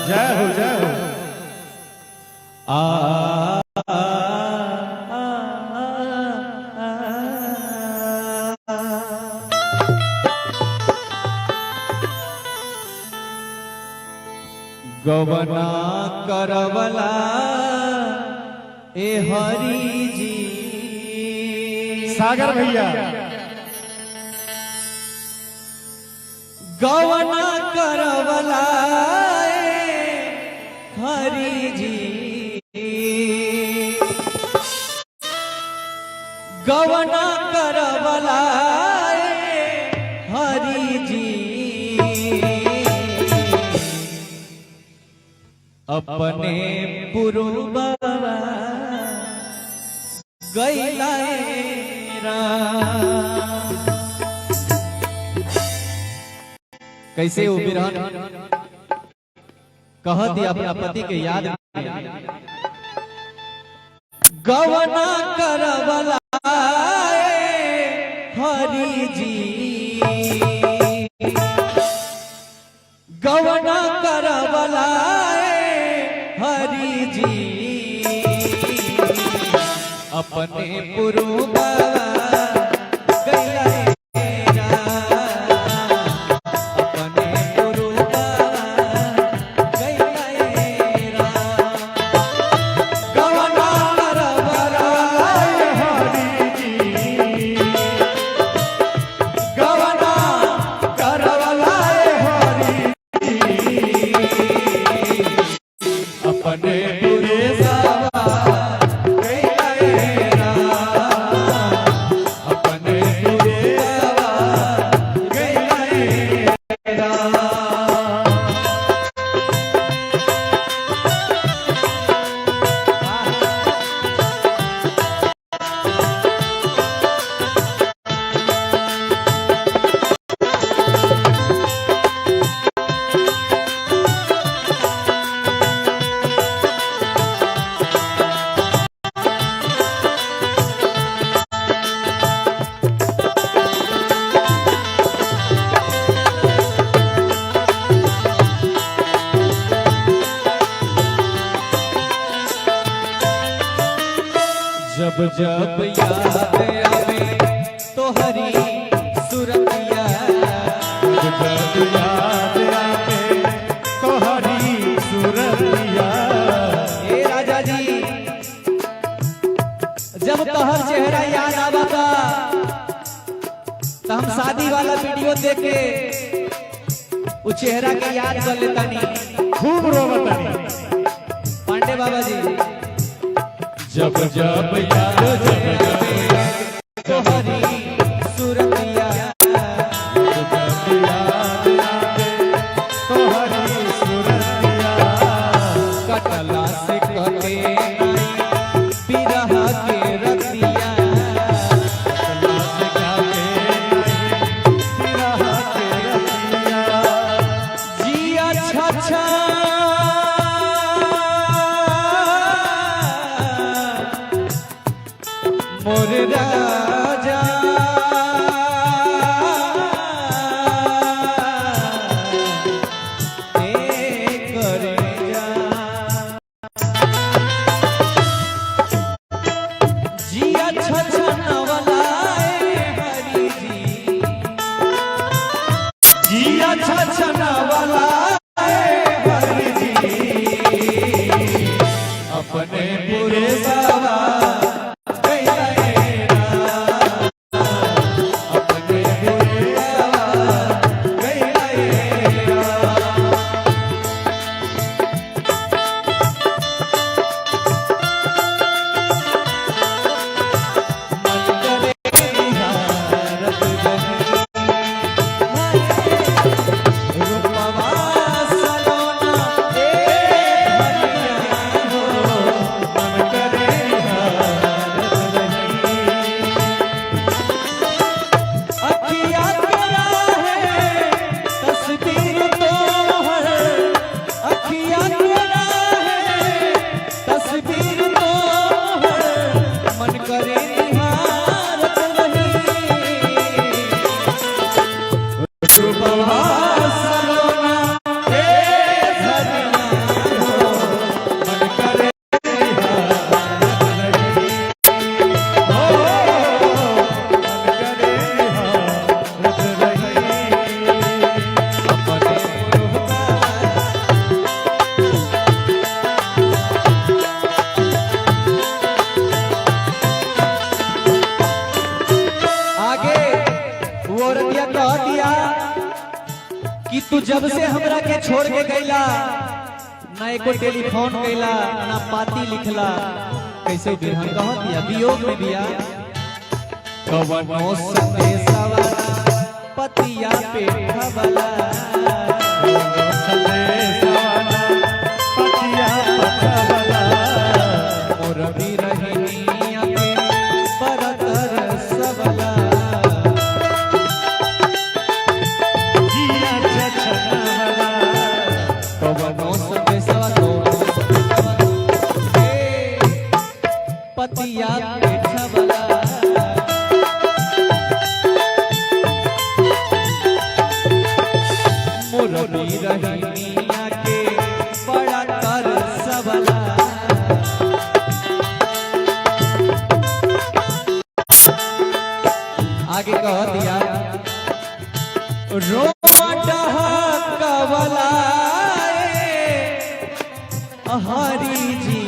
जय हो जय हो। गवना करवला ए हरि जी। सागर भैया गवना करवला ए हरि जी। गवना करवला ए हरि जी। अपने पुरुबा गैला कैसे वो बिरहन कह दिया अपना पति के याद गवना करवला हरि जी। गवना करवला हरि जी। अपने पुरुबा जब जब याद आवे तो हरी सुरतिया। जब जब याद आवे तो हरी सुरतिया। ए राजा जी जब तोहर चेहरा याद आवता तो हम शादी वाला वीडियो देख के उस चेहरा के याद कर लेतानी खूब रोवतानी पांडे बाबा जी। जब जब याद तो हरी सुरतिया। जब जब याद आवे तो हरी सुरतिया। कटला से कटे बिरहा के रतिया। कटला से काटे बिरहा के रतिया। जिया छछा मोर राजा करे जा। जिया छछनवला हरि जी। जिया छछनवला हरि जी। अपने पूरे बाबा मन करे निहारत रही रूपवा सलोना हे धनिया हो मन करे आगे वो औरतिया कह दिया कि तू जब से हमरा के छोड़ के गईला ना एको टेलीफोन गईला ना पाती लिखला कैसे बिरहन कह दिया वियोग में दिया कवनो संदेशवा पतिया पे खबला मोर बिरहिनिया पे परतर सबला पतिया पेठवला मोरबी रहीनिया के बड़ा कर सबला आगे कह दिया रोमटा कवला हरी जी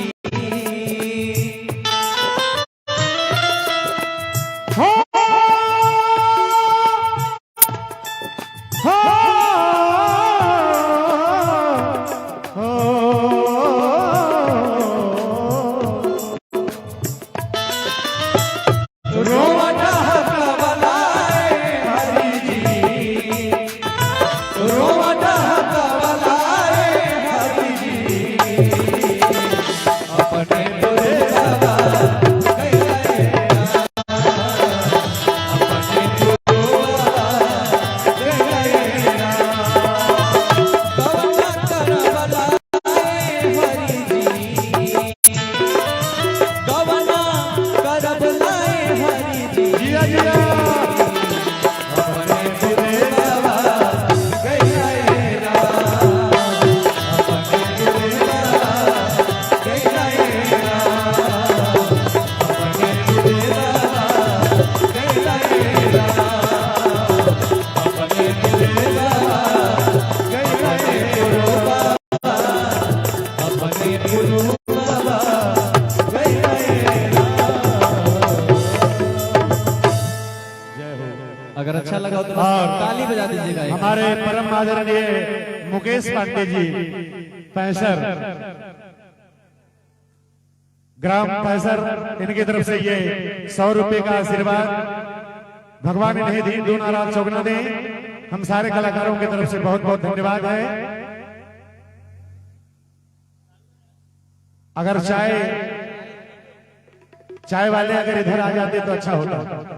अगर अच्छा लगा तो ताली बजा दीजिएगा। हमारे परम आदरणीय मुकेश पांडे जी पैसर ग्राम पैसर, इनकी तरफ से ये 100 रुपए का आशीर्वाद भगवान इन्हें दिन दूना रात चौगुना दे। हम सारे कलाकारों की तरफ से बहुत बहुत धन्यवाद है। अगर चाय वाले अगर इधर आ जाते तो अच्छा होता।